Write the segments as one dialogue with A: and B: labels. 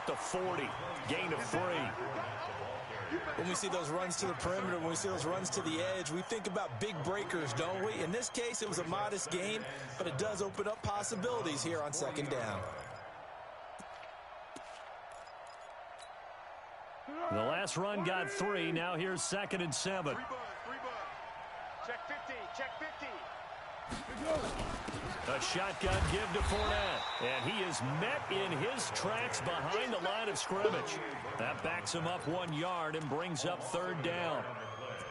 A: at the 40. Gain of 3.
B: When we see those runs to the perimeter, when we see those runs to the edge, we think about big breakers, don't we? In this case, it was a modest gain, but it does open up possibilities here on second down.
A: The last run got 3. Now here's 2nd and 7.
C: Check 50. Check 50.
A: A shotgun give to Fournette. And he is met in his tracks behind the line of scrimmage. That backs him up 1 yard and brings up 3rd down.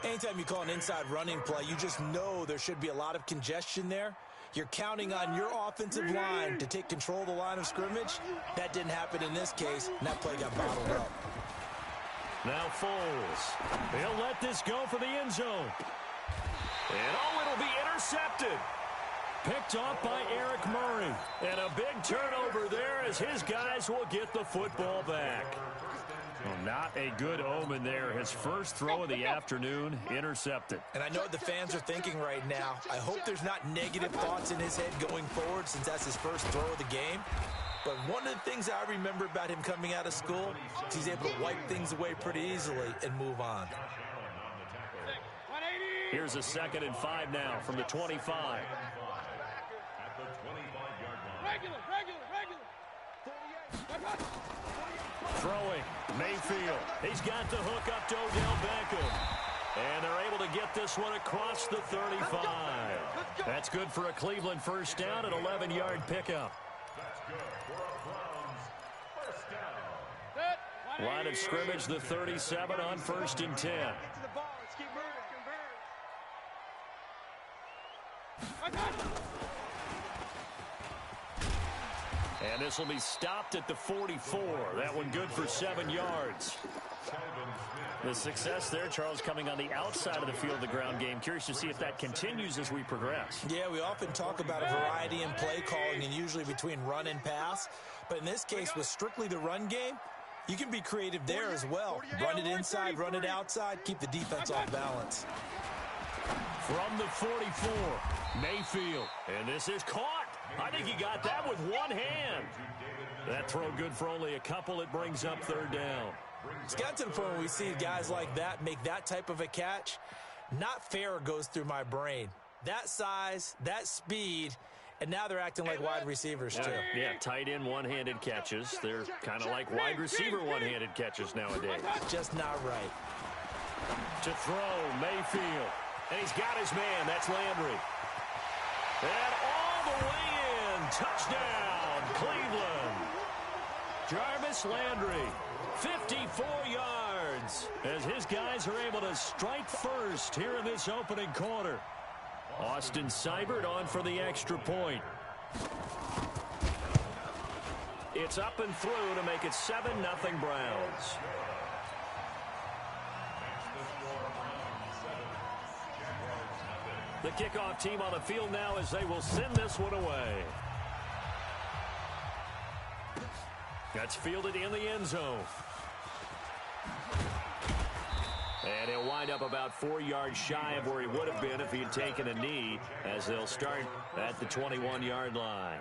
B: Anytime you call an inside running play, you just know there should be a lot of congestion there. You're counting on your offensive line to take control of the line of scrimmage. That didn't happen in this case, and that play got bottled up.
A: Now Foles. He'll let this go for the end zone. And it'll be intercepted. Picked off by Eric Murray. And a big turnover there as his guys will get the football back. Well, not a good omen there. His first throw of the afternoon intercepted.
B: And I know what the fans are thinking right now. I hope there's not negative thoughts in his head going forward since that's his first throw of the game. But one of the things I remember about him coming out of school is he's able to wipe things away pretty easily and move on.
A: Here's a 2nd and 5 now from the 25. Throwing, Mayfield. He's got the hook up to Odell Beckham. And they're able to get this one across the 35. That's good for a Cleveland first down, an 11-yard pickup. Line of scrimmage, the 37 on 1st and 10. And this will be stopped at the 44. That one good for 7 yards. The success there, Charles, coming on the outside of the field of the ground game. Curious to see if that continues as we progress.
B: Yeah, we often talk about a variety in play calling and usually between run and pass. But in this case, with strictly the run game, you can be creative there as well. Run it inside, run it outside, keep the defense off balance.
A: From the 44, Mayfield. And this is caught. I think he got that with one hand. That throw good for only a couple. It brings up 3rd down.
B: It's got to the point where we see guys like that make that type of a catch. Not fair goes through my brain. That size, that speed, and now they're acting like wide receivers too.
A: Yeah, tight end one-handed catches. They're kind of like wide receiver one-handed catches nowadays.
B: Just not right.
A: To throw, Mayfield. And he's got his man. That's Landry. And all the way in. Touchdown, Cleveland. Jarvis Landry, 54 yards, as his guys are able to strike first here in this opening quarter. Austin Seibert on for the extra point. It's up and through to make it 7-0 Browns. The kickoff team on the field now as they will send this one away. That's fielded in the end zone. And he'll wind up about 4 yards shy of where he would have been if he had taken a knee, as they'll start at the 21-yard line.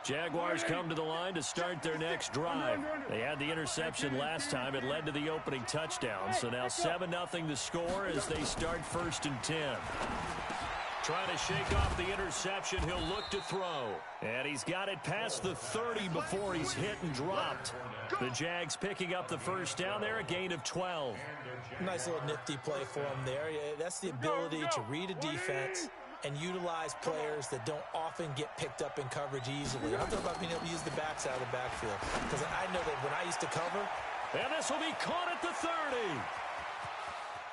A: Jaguars come to the line to start their next drive. They had the interception last time. It led to the opening touchdown. So now 7-0 the score as they start 1st and 10. Trying to shake off the interception. He'll look to throw. And he's got it past the 30 before he's hit and dropped. The Jags picking up the first down there, a gain of 12.
B: Nice little nifty play for him there. Yeah, that's the ability to read a defense and utilize players that don't often get picked up in coverage easily. I'm talking about being able to use the backside of the backfield. Because I know that when I used to cover.
A: And this will be caught at the 30.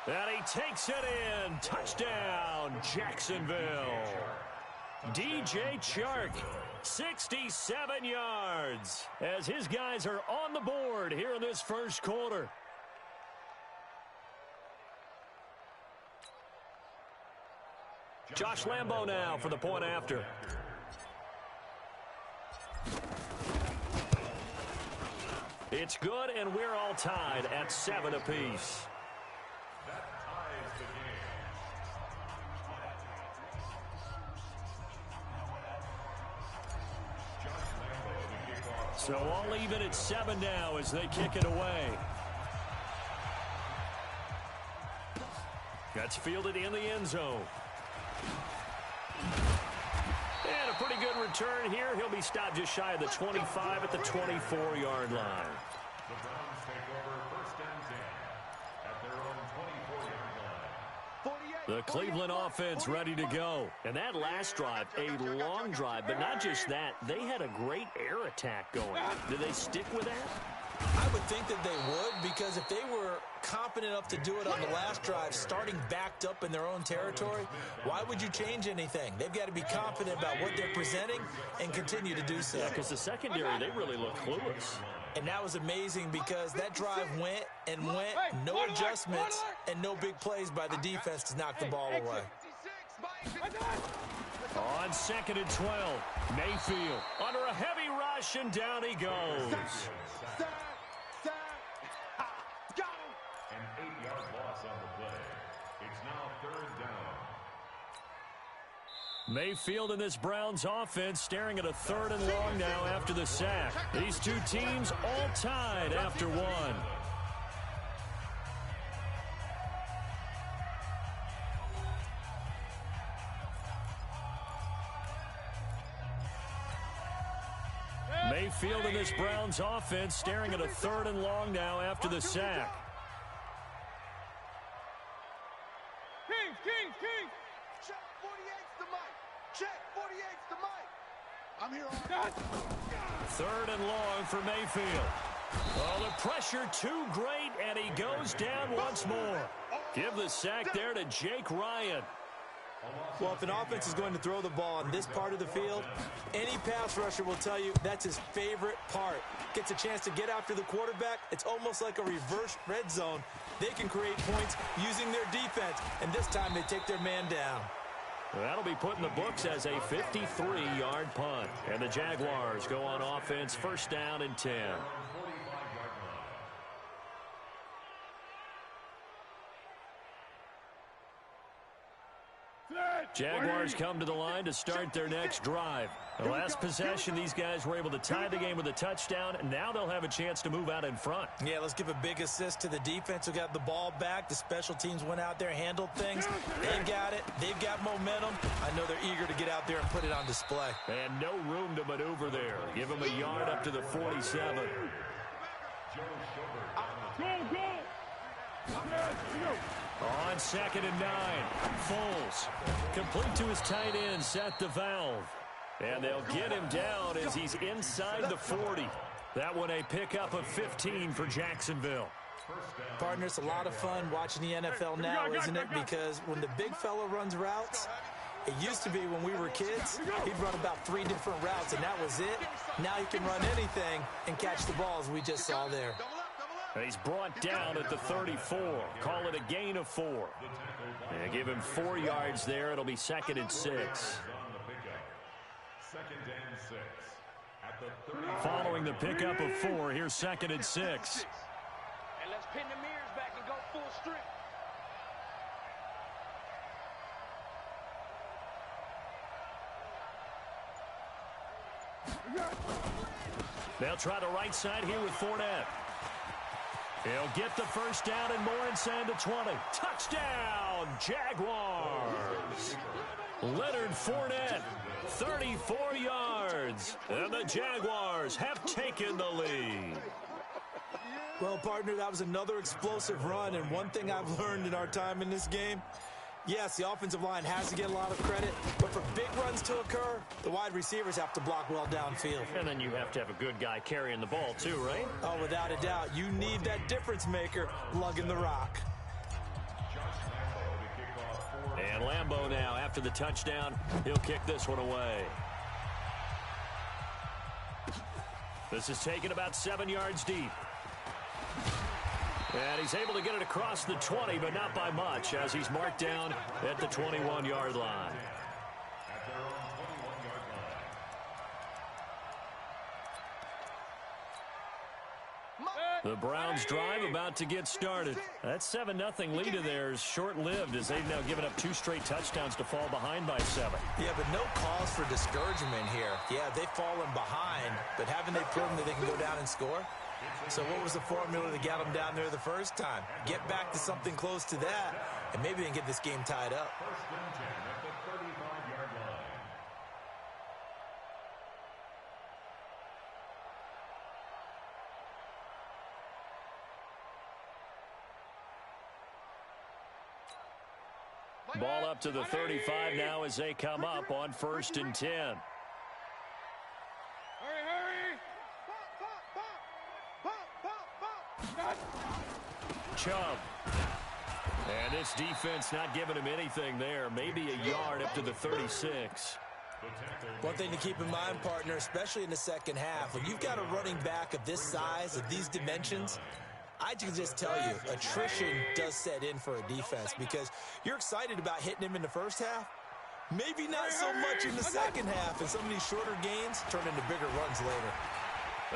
A: And he takes it in. Touchdown, Jacksonville. DJ Chark, 67 yards, as his guys are on the board here in this first quarter. Josh Lambo now for the point after. It's good, and we're all tied at 7 apiece. So all even at 7 now as they kick it away. That's fielded in the end zone. And a pretty good return here. He'll be stopped just shy of the 25 at the 24-yard line.
D: The Browns take over 1st and 10 at their own 24-yard line.
A: The Cleveland offense ready to go. And that last drive, a long drive, but not just that. They had a great air attack going. Did they stick with that?
B: I would think that they would, because if they were confident enough to do it on the last drive, starting backed up in their own territory, why would you change anything? They've got to be confident about what they're presenting and continue to do so.
A: Yeah, because the secondary, they really look clueless.
B: And that was amazing because that drive went and went, no adjustments, and no big plays by the defense to knock the ball away.
A: On 2nd and 12, Mayfield under a heavy rush, and down he goes.
D: An 8-yard loss on the play. It's now 3rd down.
A: Mayfield and this Browns offense staring at a 3rd and long now after the sack. These two teams all tied after one. Mayfield and this Browns offense staring at a 3rd and long now after the sack.
C: King. Check 48's the mic. Check 48's the mic. I'm here on
A: 3rd and long for Mayfield. Oh, the pressure too great, and he goes down once more. Give the sack there to Jake Ryan.
B: Well, if an offense is going to throw the ball on this part of the field, any pass rusher will tell you that's his favorite part. Gets a chance to get after the quarterback. It's almost like a reverse red zone. They can create points using their defense, and this time they take their man down.
A: That'll be put in the books as a 53-yard punt. And the Jaguars go on offense, 1st down and 10. Jaguars come to the line to start their next drive. The last possession, these guys were able to tie the game with a touchdown, and now they'll have a chance to move out in front.
B: Yeah, let's give a big assist to the defense who got the ball back. The special teams went out there, handled things. They've got it. They've got momentum. I know they're eager to get out there and put it on display.
A: And no room to maneuver there. Give them a yard up to the 47. On 2nd and 9, Foles. Complete to his tight end, Seth DeValve. And they'll get him down as he's inside the 40. That one a pickup of 15 for Jacksonville.
B: Partner, it's a lot of fun watching the NFL now, isn't it? Because when the big fella runs routes, it used to be when we were kids, he'd run about 3 different routes, and that was it. Now he can run anything and catch the balls we just saw there.
A: And he's brought down at the 34. Call it a gain of 4. And give him 4 yards there. It'll be 2nd and 6. Following the pickup of 4, here's 2nd and 6.
C: And let's pin the mirrors back and go full strength.
A: They'll try the right side here with Fournette. He'll get the 1st down and more inside the 20. Touchdown, Jaguars. Leonard Fournette, 34 yards. And the Jaguars have taken the lead.
B: Well, partner, that was another explosive run, and one thing I've learned in our time in this game, yes, the offensive line has to get a lot of credit, but for big runs to occur, the wide receivers have to block well downfield.
A: And then you have to have a good guy carrying the ball too, right?
B: Oh, without a doubt. You need that difference maker lugging the rock.
A: And Lambeau now, after the touchdown, he'll kick this one away. This is taken about 7 yards deep. And he's able to get it across the 20, but not by much, as he's marked down at the 21-yard line. The Browns drive about to get started. That 7-0 lead of theirs short-lived as they've now given up 2 straight touchdowns to fall behind by 7.
B: Yeah, but no cause for discouragement here. Yeah, they've fallen behind, but haven't they proven that they can go down and score? So what was the formula that got them down there the first time? Get back to something close to that, and maybe they can get this game tied up.
D: First and 10 at the 35-yard line.
A: Ball up to the 35 now as they come up on 1st and 10. Chubb. And this defense not giving him anything there. Maybe a yard up to the 36.
B: One thing to keep in mind, partner, especially in the second half, when you've got a running back of this size, of these dimensions, I can just tell you, attrition does set in for a defense because you're excited about hitting him in the first half. Maybe not so much in the second half, and some of these shorter gains turn into bigger runs later.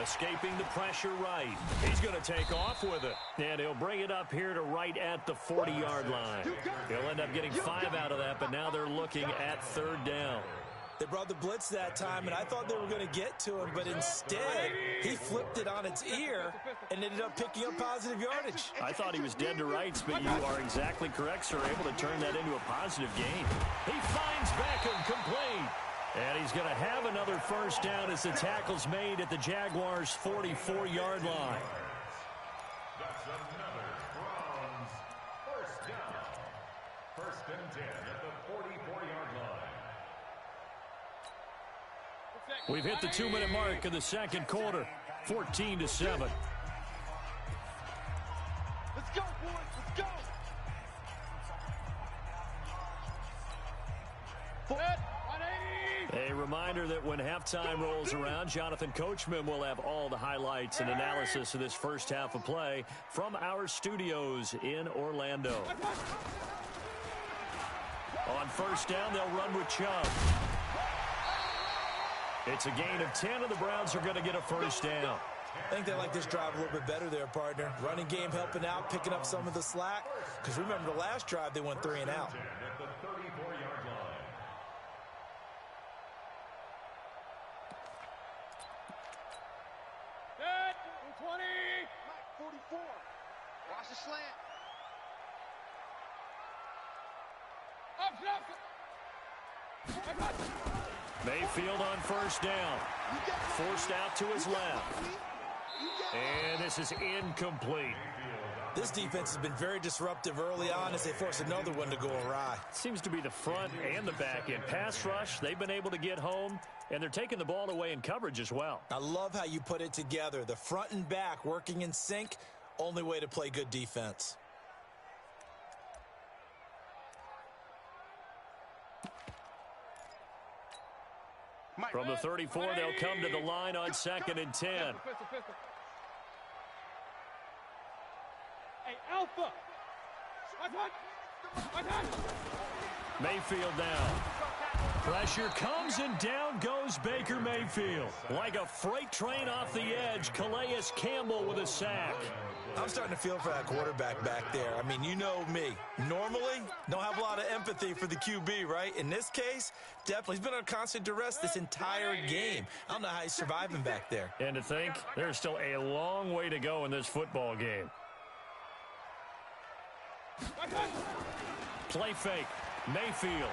A: Escaping the pressure right. He's going to take off with it. And he'll bring it up here to right at the 40-yard line. He'll end up getting 5 out of that, but now they're looking at 3rd down.
B: They brought the blitz that time, and I thought they were going to get to him, but instead, he flipped it on its ear and ended up picking up positive yardage.
A: I thought he was dead to rights, but you are exactly correct, sir, able to turn that into a positive gain. He finds Beckham complete. And he's going to have another 1st down as the tackle's made at the Jaguars' 44-yard line.
D: That's another Browns 1st down. 1st and 10 at the 44-yard line.
A: We've hit the 2-minute mark of the second quarter, 14-7.
C: Let's go, boys. Let's go.
A: A reminder that when halftime rolls around, Jonathan Coachman will have all the highlights and analysis of this first half of play from our studios in Orlando. On 1st down, they'll run with Chubb. It's a gain of 10, and the Browns are going to get a 1st down.
B: I think they like this drive a little bit better there, partner. Running game helping out, picking up some of the slack. Because remember, the last drive, they went 3 and out.
D: At the 34-yard line.
C: Set. 20. 44. Watch the slant.
A: Mayfield on 1st down. Forced out to his left. And this is incomplete.
B: This defense has been very disruptive early on as they force another one to go awry.
A: Seems to be the front and the back end. Pass rush, they've been able to get home, and they're taking the ball away in coverage as well.
B: I love how you put it together. The front and back working in sync, only way to play good defense.
A: From the 34, they'll come to the line on 2nd and 10.
C: Hey, Alpha.
A: Mayfield down. Pressure comes, and down goes Baker Mayfield. Like a freight train off the edge, Calais Campbell with a sack.
B: I'm starting to feel for that quarterback back there. I mean, you know me. Normally, don't have a lot of empathy for the QB, right? In this case, definitely. He's been under constant duress this entire game. I don't know how he's surviving back there.
A: And to think, there's still a long way to go in this football game. Play fake. Mayfield.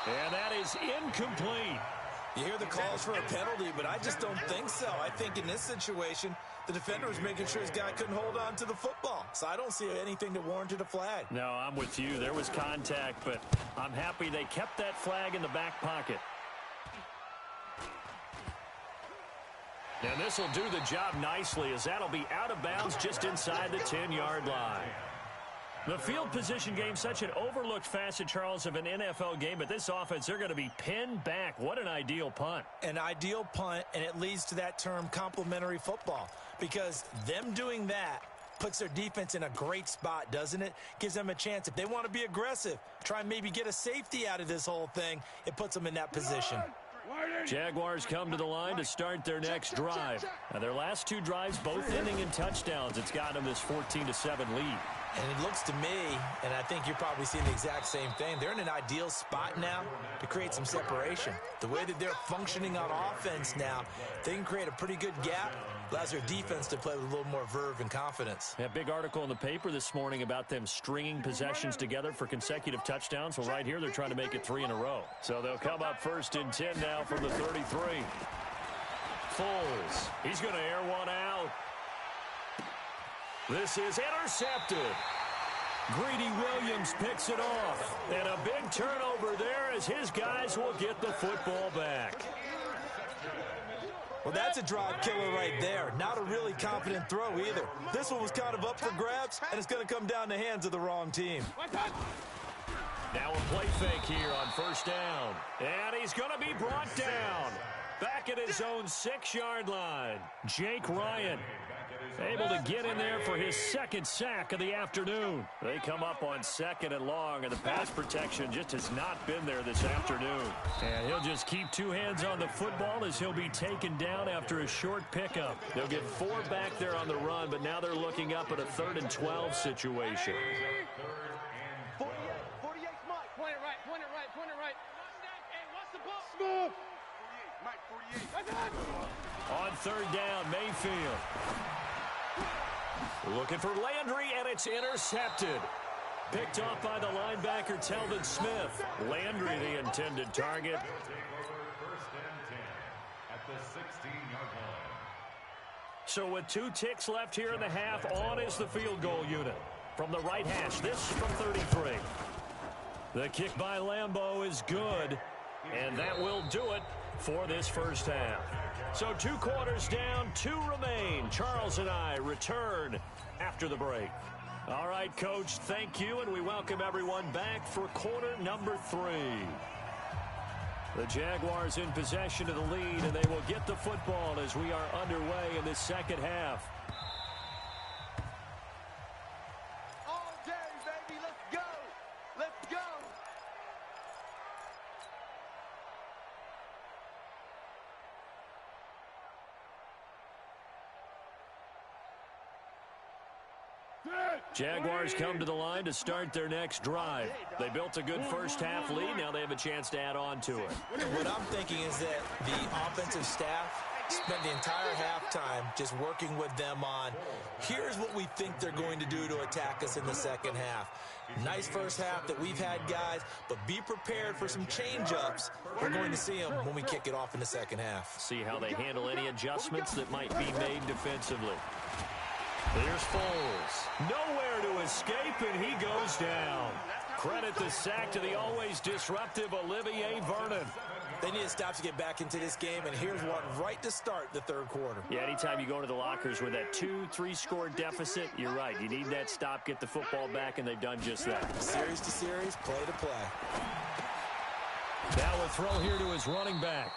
A: And that is incomplete.
B: You hear the calls for a penalty, but I just don't think so. I think in this situation, the defender was making sure his guy couldn't hold on to the football. So I don't see anything that warranted a flag.
A: No, I'm with you. There was contact, but I'm happy they kept that flag in the back pocket. And this will do the job nicely as that'll be out of bounds just inside the 10-yard line. The field position game, such an overlooked facet, Charles, of an NFL game, but this offense, they're going to be pinned back. What an ideal punt.
B: An ideal punt, and it leads to that term complementary football, because them doing that puts their defense in a great spot, doesn't it? Gives them a chance. If they want to be aggressive, try and maybe get a safety out of this whole thing, it puts them in that position.
A: Jaguars come to the line to start their next drive. Now, their last two drives, both ending in touchdowns. It's got them this 14-7 lead.
B: And it looks to me, and I think you're probably seeing the exact same thing, they're in an ideal spot now to create some separation. The way that they're functioning on offense now, they can create a pretty good gap. Allows their defense to play with a little more verve and confidence.
A: A big article in the paper this morning about them stringing possessions together for consecutive touchdowns. Well, right here, they're trying to make it 3 in a row. So they'll come up 1st and 10 now from the 33. Foles. He's going to air one out. This is intercepted. Greedy Williams picks it off. And a big turnover there as his guys will get the football back.
B: Well, that's a drive killer right there. Not a really confident throw either. This one was kind of up for grabs, and it's going to come down the hands of the wrong team.
A: Now a play fake here on 1st down. And he's going to be brought down. Back at his own 6-yard line. Jake Ryan able to get in there for his 2nd sack of the afternoon. They come up on 2nd and long, and the pass protection just has not been there this afternoon. And he'll just keep 2 hands on the football as he'll be taken down after a short pickup. They'll get 4 back there on the run, but now they're looking up at a 3rd and 12 situation.
C: 48, Mike.
E: Point it right, point it right, point it right. Hey, what's the ball?
C: Smooth. 48, Mike, 48.
A: On 3rd down, Mayfield. Looking for Landry, and it's intercepted. Picked off by the linebacker, Telvin Smith. Landry, the intended target. So with 2 ticks left here in the half, on is the field goal unit. From the right hash, this from 33. The kick by Lambeau is good, and that will do it for this first half. So 2 quarters down, 2 remain. Charles and I return after the break. All right, Coach, thank you, and we welcome everyone back for quarter number 3. The Jaguars in possession of the lead, and they will get the football as we are underway in the second half.
C: All day, baby. Let's go. Let's go.
A: Jaguars come to the line to start their next drive. They built a good first half lead. Now they have a chance to add on to it.
B: What I'm thinking is that the offensive staff spent the entire halftime just working with them on, here's what we think they're going to do to attack us in the second half. Nice first half that we've had, guys, but be prepared for some change-ups. We're going to see them when we kick it off in the second half.
A: See how they handle any adjustments that might be made defensively. Here's Foles. Nowhere to escape, and he goes down. Credit the sack to the always disruptive Olivier Vernon.
B: They need to stop to get back into this game, and here's one right to start the third quarter.
A: Yeah, anytime you go into the lockers with that 2-3 score deficit, you're right. You need that stop, get the football back, and they've done just that.
B: Series to series, play to play.
A: Now a throw here to his running back.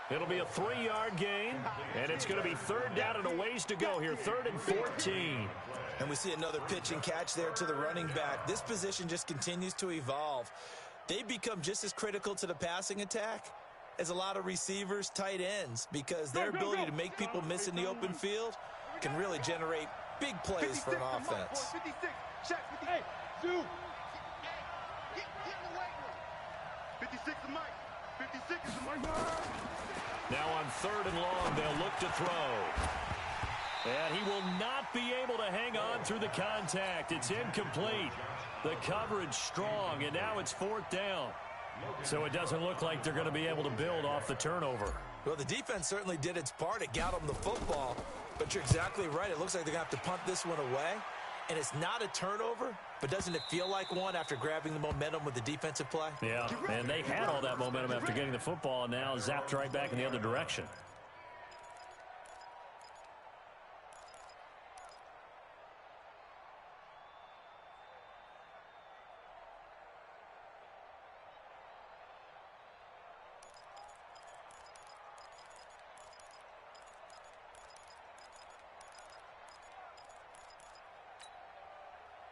A: It'll be a 3-yard gain, and it's going to be 3rd down and a ways to go here, 3rd and 14.
B: And we see another pitch and catch there to the running back. This position just continues to evolve. They become just as critical to the passing attack as a lot of receivers, tight ends, because their ability to make people miss in the open field can really generate big plays for an offense.
C: 56, check, 50. Hey, Zoo. Get in the weight room. 56 is Mike. 56 is Mike.
A: Now on 3rd and long, they'll look to throw. And he will not be able to hang on through the contact. It's incomplete. The coverage strong, and now it's 4th down. So it doesn't look like they're going to be able to build off the turnover.
B: Well, the defense certainly did its part. It got them the football. But you're exactly right. It looks like they're going to have to punt this one away. And it's not a turnover, but doesn't it feel like one after grabbing the momentum with the defensive play?
A: Yeah, and they had all that momentum after getting the football, and now zapped right back in the other direction.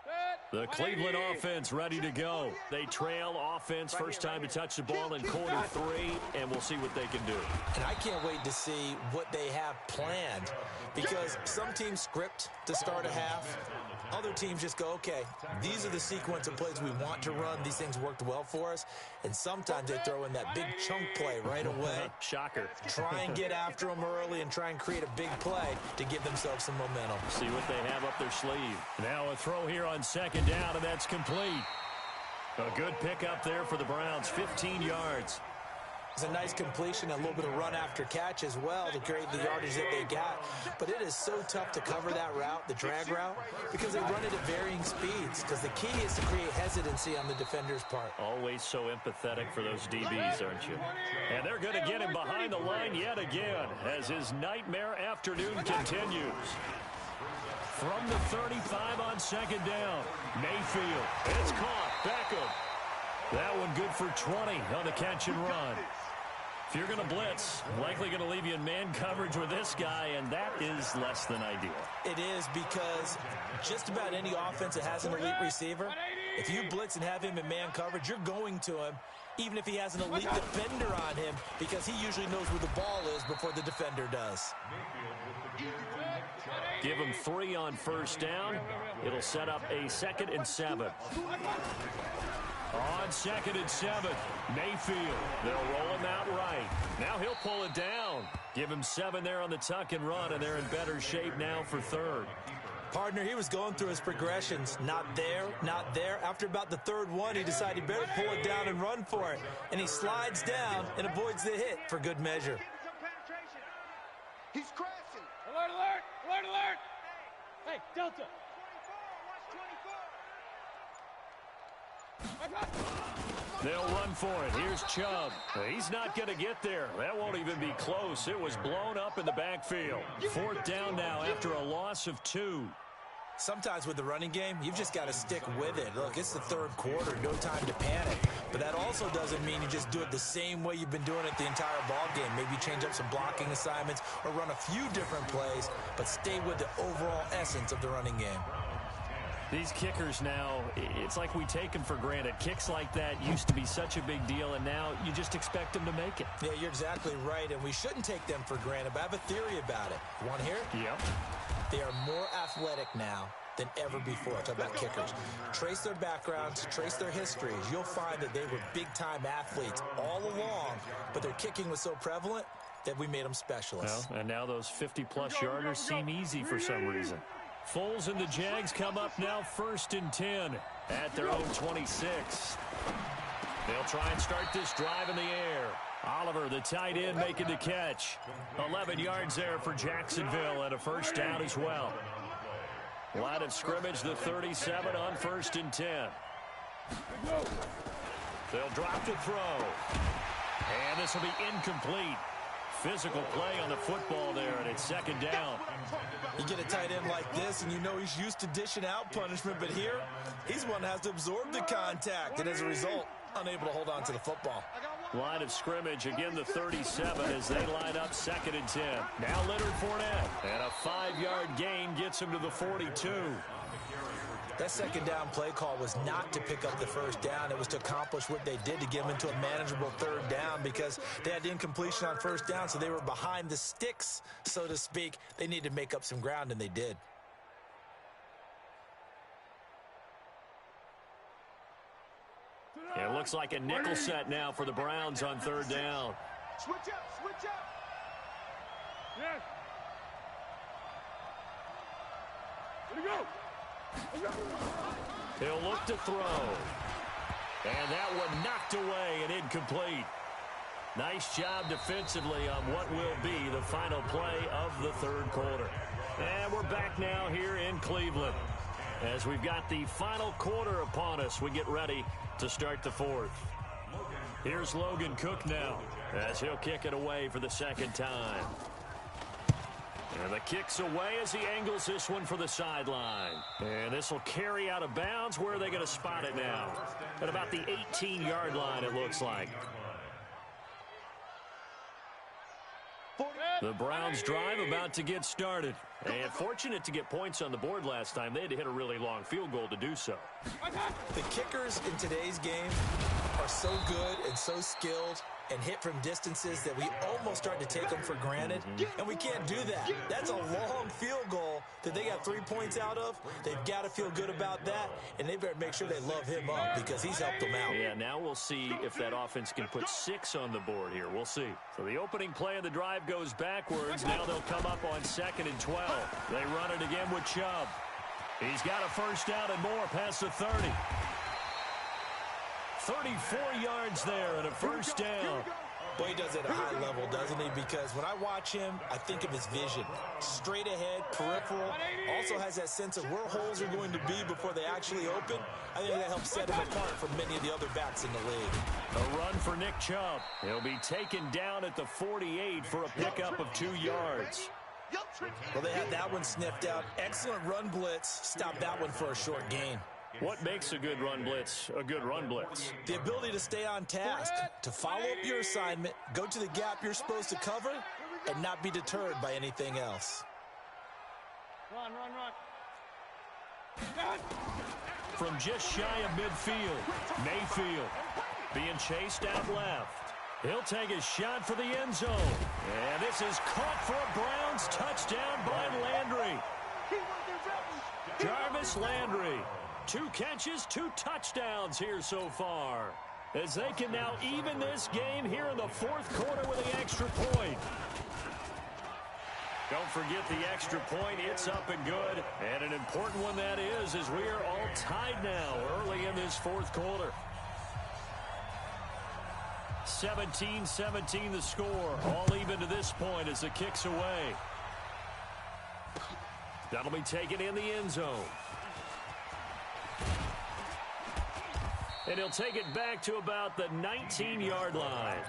E: Good.
A: The Cleveland offense ready to go. They trail offense first time to touch the ball in quarter 3, and we'll see what they can do.
B: And I can't wait to see what they have planned, because some teams script to start a half. Other teams just go, okay, these are the sequence of plays we want to run. These things worked well for us. And sometimes they throw in that big chunk play right away.
A: Shocker.
B: Try and get after them early and try and create a big play to give themselves some momentum.
A: See what they have up their sleeve. Now a throw here on second down, and that's complete. A good pickup there for the Browns, 15 yards.
B: It's a nice completion, a little bit of run after catch as well to create the yardage that they got. But it is so tough to cover that route, the drag route, because they run it at varying speeds. Because the key is to create hesitancy on the defender's part.
A: Always so empathetic for those DBs, aren't you? And they're going to get him behind the line yet again as his nightmare afternoon continues. From the 35 on second down, Mayfield. It's caught. Beckham. That one good for 20 on the catch and run. If you're going to blitz, likely going to leave you in man coverage with this guy, and that is less than ideal.
B: It is, because just about any offense that has an elite receiver, if you blitz and have him in man coverage, you're going to him, even if he has an elite defender on him, because he usually knows where the ball is before the defender does.
A: Give him 3 on first down. It'll set up a 2nd and 7. On 2nd and 7, Mayfield. They'll roll him out right. Now he'll pull it down. Give him 7 there on the tuck and run, and they're in better shape now for 3rd.
B: Partner, he was going through his progressions. Not there, not there. After about the 3rd one, he decided he better pull it down and run for it. And he slides down and avoids the hit for good measure.
C: He's crashing.
E: Alert, alert, alert, alert. Hey, Delta.
A: They'll run for it. Here's Chubb. He's not going to get there. That won't even be close. It was blown up in the backfield. 4th down now after a loss of 2.
B: Sometimes with the running game, you've just got to stick with it. Look, it's the 3rd quarter, no time to panic. But that also doesn't mean you just do it the same way you've been doing it the entire ball game. Maybe change up some blocking assignments or run a few different plays, but stay with the overall essence of the running game.
A: These kickers now, it's like we take them for granted. Kicks like that used to be such a big deal, and now you just expect them to make it.
B: Yeah, you're exactly right, and we shouldn't take them for granted, but I have a theory about it. You want to hear it?
A: Yep.
B: They are more athletic now than ever before. Talk about kickers. Trace their backgrounds, trace their histories. You'll find that they were big-time athletes all along, but their kicking was so prevalent that we made them specialists.
A: Well, and now those 50-plus yarders seem easy for some reason. Foles and the Jags come up now 1st and 10 at their own 26. They'll try and start this drive in the air. Oliver, the tight end, making the catch. 11 yards there for Jacksonville and a 1st down as well. Line of scrimmage, the 37 on 1st and 10. They'll drop to throw. And this will be incomplete. Physical play on the football there, and it's 2nd down.
B: You get a tight end like this, and you know he's used to dishing out punishment, but here, he's one that has to absorb the contact, and as a result, unable to hold on to the football.
A: Line of scrimmage, again the 37 as they line up 2nd and 10. Now Leonard Fournette, and a 5-yard gain gets him to the 42.
B: That 2nd down play call was not to pick up the 1st down. It was to accomplish what they did to get them into a manageable 3rd down, because they had incompletion on 1st down, so they were behind the sticks, so to speak. They needed to make up some ground, and they did.
A: It looks like a nickel set now for the Browns on 3rd down.
C: Switch up, switch up.
E: Yes. Here we go.
A: He'll look to throw. And that one knocked away and incomplete. Nice job defensively on what will be the final play of the 3rd quarter. And we're back now here in Cleveland. As we've got the final quarter upon us, we get ready to start the 4th. Here's Logan Cook now as he'll kick it away for the 2nd time. And the kick's away as he angles this one for the sideline. And this will carry out of bounds. Where are they going to spot it now? At about the 18-yard line, it looks like.
E: Hey,
A: The Browns drive about to get started. And fortunate to get points on the board last time. They had to hit a really long field goal to do so.
B: The kickers in today's game are so good and so skilled and hit from distances that we almost start to take them for granted. And we can't do that. That's a long field goal that they got 3 points out of. They've got to feel good about that, and they better make sure they love him up because he's helped them out.
A: Yeah, now we'll see if that offense can put 6 on the board here. We'll see. So the opening play of the drive goes backwards. Now they'll come up on 2nd and 12. They run it again with Chubb. He's got a first down and more past the 30. 34 yards there and a first down.
B: Boy, he does it at a high level, doesn't he? Because when I watch him, I think of his vision. Straight ahead, peripheral. Also has that sense of where holes are going to be before they actually open. I think that helps set him apart from many of the other backs in the league.
A: A run for Nick Chubb. He'll be taken down at the 48 for a pickup of 2 yards.
B: Well, they had that one sniffed out. Excellent run blitz. Stopped that one for a short gain.
A: What makes a good run blitz a good run blitz?
B: The ability to stay on task, to follow up your assignment, go to the gap you're supposed to cover, and not be deterred by anything else.
E: Run.
A: From just shy of midfield, Mayfield being chased out left. He'll take a shot for the end zone. And this is caught for a Browns touchdown by Landry. Jarvis Landry. 2 catches, 2 touchdowns here so far. As they can now even this game here in the 4th quarter with the extra point. Don't forget the extra point. It's up and good. And an important one that is, as we are all tied now early in this 4th quarter. 17-17 the score. All even to this point as the kick's away. That'll be taken in the end zone. And he'll take it back to about the 19-yard line.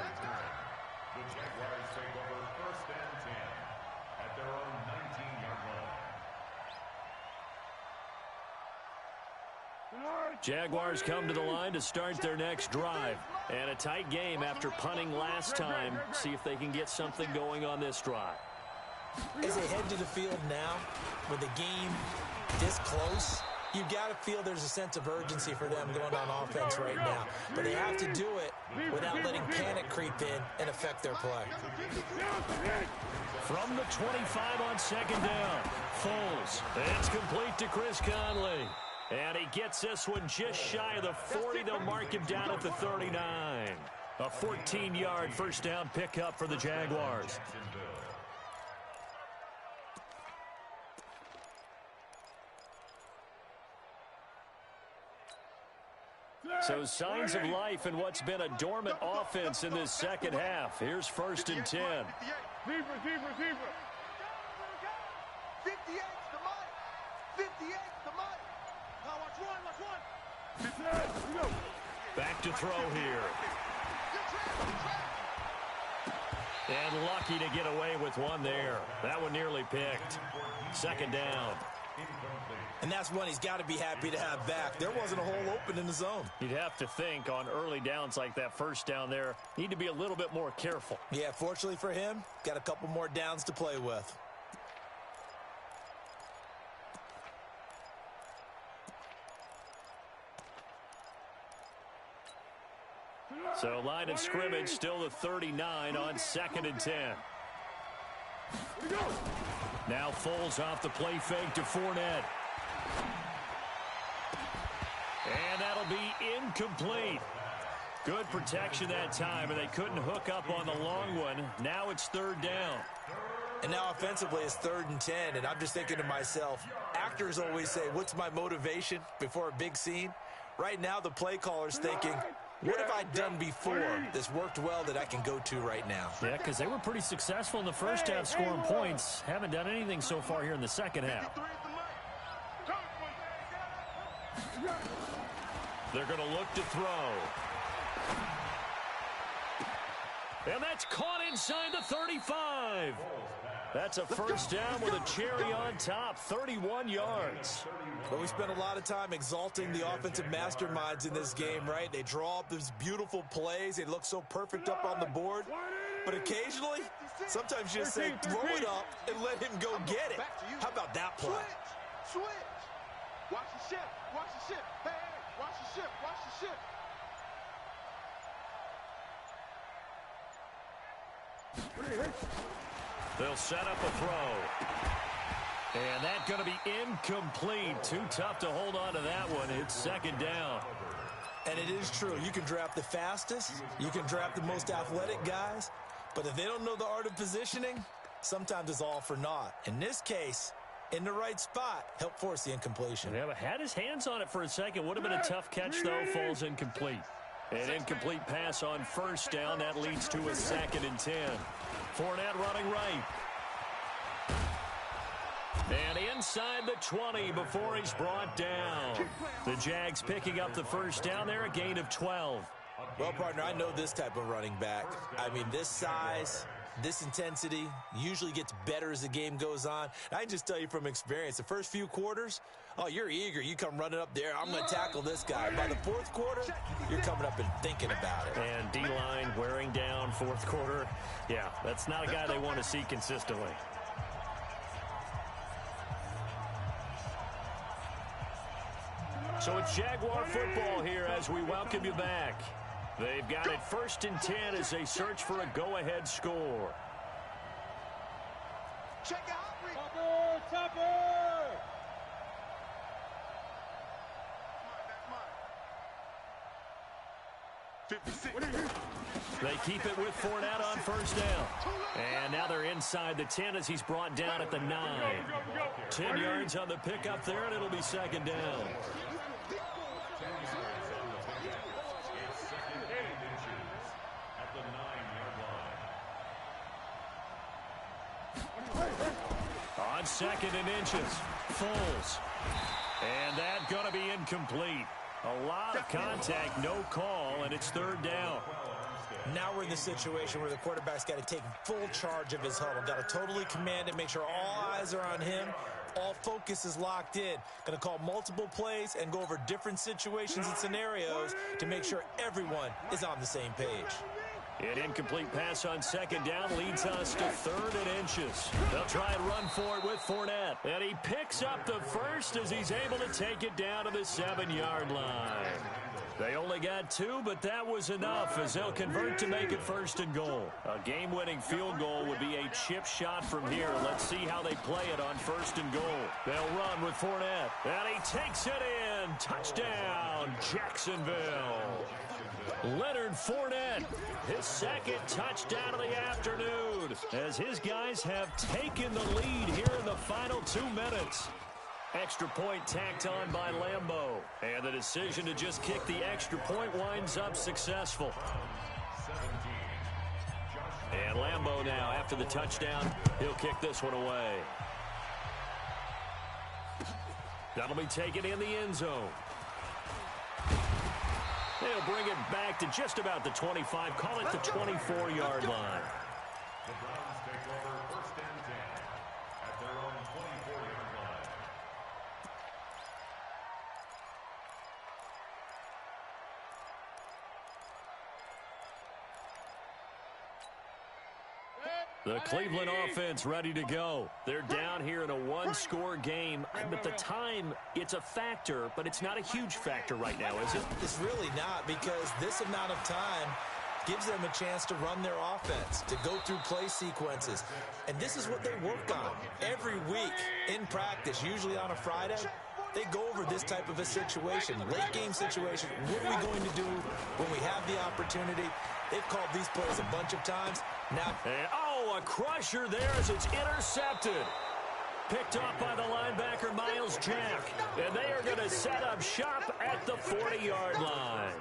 D: The Jaguars take over 1st and 10 at their own 19-yard line.
A: Jaguars come to the line to start their next drive. And a tight game after punting last time. See if they can get something going on this drive.
B: As they head to the field now, with the game this close, you've got to feel there's a sense of urgency for them going on offense right now. But they have to do it without letting panic creep in and affect their play.
A: From the 25 on 2nd down, Foles. It's complete to Chris Conley. And he gets this one just shy of the 40. They'll mark him down at the 39. A 14-yard first down pickup for the Jaguars. So signs of life in what's been a dormant offense in this second half. Here's 1st and 10.
C: Zebra. 58's the money. 58's the money. Now watch one.
A: Back to throw here. And lucky to get away with one there. That one nearly picked. 2nd down.
B: And that's one he's got to be happy to have back. There wasn't a hole open in the zone.
A: You'd have to think on early downs like that first down there, need to be a little bit more careful.
B: Yeah, fortunately for him, got a couple more downs to play with.
A: So line of scrimmage still the 39 on 2nd and 10. Now Foles off the play fake to Fournette. And that'll be incomplete. Good protection that time, and they couldn't hook up on the long one. Now it's 3rd down.
B: And now offensively it's 3rd and 10, and I'm just thinking to myself, actors always say, what's my motivation before a big scene? Right now the play caller's thinking, what have I done before that's worked well that I can go to right now?
A: Yeah, because they were pretty successful in the first half scoring points. Haven't done anything so far here in the second half. They're going to look to throw. And that's caught inside the 35. That's a first down with a cherry on top, 31 yards.
B: But we spent a lot of time exalting the offensive masterminds in this game, right? They draw up these beautiful plays. They look so perfect up on the board. But occasionally, sometimes you just say, throw it up and let him go get it. How about that play?
C: Switch. Watch the shift. Watch the shift. Hey, watch the shift. Watch the shift.
A: They'll set up a throw. And that's going to be incomplete. Too tough to hold on to that one. It's second down.
B: And it is true. You can draft the fastest. You can draft the most athletic guys. But if they don't know the art of positioning, sometimes it's all for naught. In this case, in the right spot, help force the incompletion.
A: Yeah, but had his hands on it for a second. Would have been a tough catch, though. Falls incomplete. An incomplete pass on first down. That leads to a 2nd and 10. Fournette running right. And inside the 20 before he's brought down. The Jags picking up the first down there, a gain of 12.
B: Well, partner, I know this type of running back. I mean, this size, this intensity usually gets better as the game goes on. I can just tell you from experience, the first few quarters, oh, you're eager. You come running up there, I'm going to tackle this guy. By the fourth quarter, you're coming up and thinking about it.
A: And D-line wearing down fourth quarter. Yeah, that's not a guy they want to see consistently. So it's Jaguar football here as we welcome you back. They've got it 1st and 10 as they search for a go-ahead score.
C: Check out.
E: Topper!
A: They keep it with Fournette on first down. And now they're inside the 10 as he's brought down at the 9. 10 yards on the pickup there, and it'll be second down. On 2nd and inches, Foles. And that's going to be incomplete. A lot of contact, no call, and it's 3rd down.
B: Now we're in the situation where the quarterback's got to take full charge of his huddle. Got to totally command it, make sure all eyes are on him. All focus is locked in. Going to call multiple plays and go over different situations and scenarios to make sure everyone is on the same page.
A: An incomplete pass on 2nd down leads us to 3rd and inches. They'll try and run for it with Fournette. And he picks up the first as he's able to take it down to the 7-yard line. They only got 2, but that was enough as they'll convert to make it 1st and goal. A game-winning field goal would be a chip shot from here. Let's see how they play it on 1st and goal. They'll run with Fournette. And he takes it in. Touchdown, Jacksonville. Leonard Fournette, his 2nd touchdown of the afternoon, as his guys have taken the lead here in the final 2 minutes. Extra point tacked on by Lambeau, and the decision to just kick the extra point winds up successful. And Lambeau now, after the touchdown, he'll kick this one away. That'll be taken in the end zone. They'll bring it back to just about the 25, call it the 24-yard line.
D: The Browns take over 1st and 10 at their own 24-yard line.
A: The Cleveland offense ready to go. They're down here in a 1-score game. But the time, it's a factor, but it's not a huge factor right now, is it?
B: It's really not, because this amount of time gives them a chance to run their offense, to go through play sequences. And this is what they work on every week in practice, usually on a Friday. They go over this type of a situation, late game situation. What are we going to do when we have the opportunity? They've called these plays a bunch of times. Now,
A: a crusher there as it's intercepted. Picked off by the linebacker, Miles Jack. And they are going to set up shop at the 40-yard line.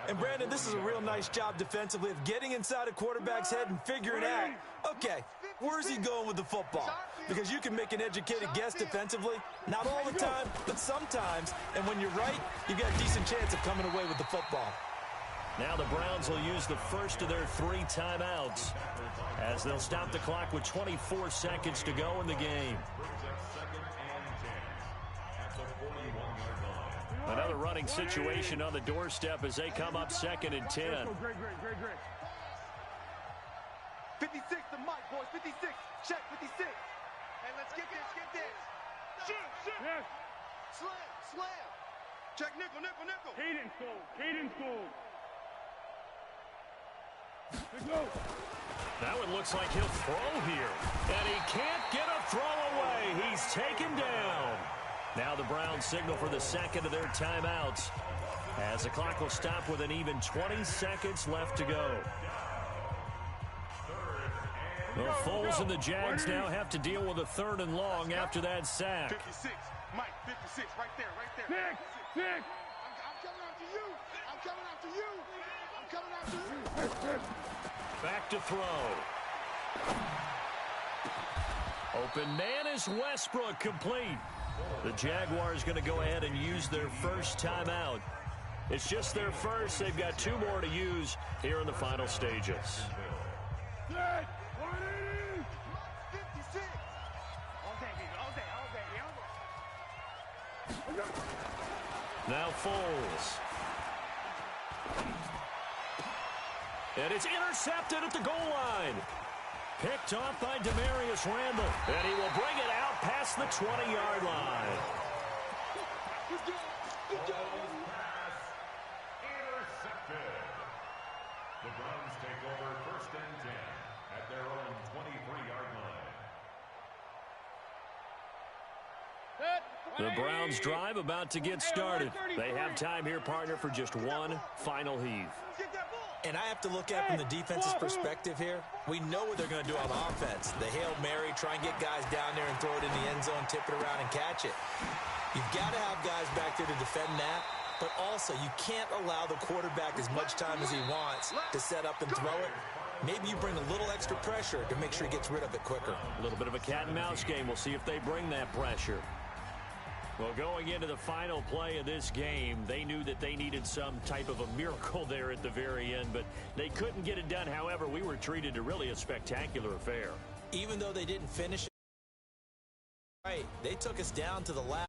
B: And, Brandon, this is a real nice job defensively of getting inside a quarterback's head and figuring out, okay, where's he going with the football? Because you can make an educated guess defensively, not all the time, but sometimes. And when you're right, you've got a decent chance of coming away with the football.
A: Now the Browns will use the first of their 3 timeouts as they'll stop the clock with 24 seconds to go in the game. Another running situation on the doorstep as they come up 2nd and 10.
C: 56 to Mike, boys. 56. Check, 56. Hey, let's get this, get this. Shoot.
E: Yes.
C: Slam. Check, nickel.
E: Cadence goal. Let's go.
A: That one looks like he'll throw here. And he can't get a throw away. He's taken down. Now the Browns signal for the second of their timeouts, as the clock will stop with an even 20 seconds left to go. Well, Foles and the Jags now have to deal with a 3rd and long after that sack.
C: 56. Mike, 56. Right there.
E: Six.
C: I'm coming after you.
A: Back to throw. Open man is Westbrook, complete. The Jaguars going to go ahead and use their first timeout. It's just their first. They've got 2 more to use here in the final stages.
C: 56.
A: Now Foles. And it's intercepted at the goal line. Picked off by Demarius Randall. And he will bring it out past the 20-yard line.
D: Intercepted. The Browns take over 1st and 10 at their own 23-yard line.
A: The Browns drive about to get started. They have time here, partner, for just one final heave.
B: And I have to look at it from the defense's perspective here. We know what they're going to do on offense. The Hail Mary, try and get guys down there and throw it in the end zone, tip it around and catch it. You've got to have guys back there to defend that. But also, you can't allow the quarterback as much time as he wants to set up and throw it. Maybe you bring a little extra pressure to make sure he gets rid of it quicker.
A: A little bit of a cat and mouse game. We'll see if they bring that pressure. Well, going into the final play of this game, they knew that they needed some type of a miracle there at the very end, but they couldn't get it done. However, we were treated to really a spectacular affair.
B: Even though they didn't finish it right, they took us down to the last.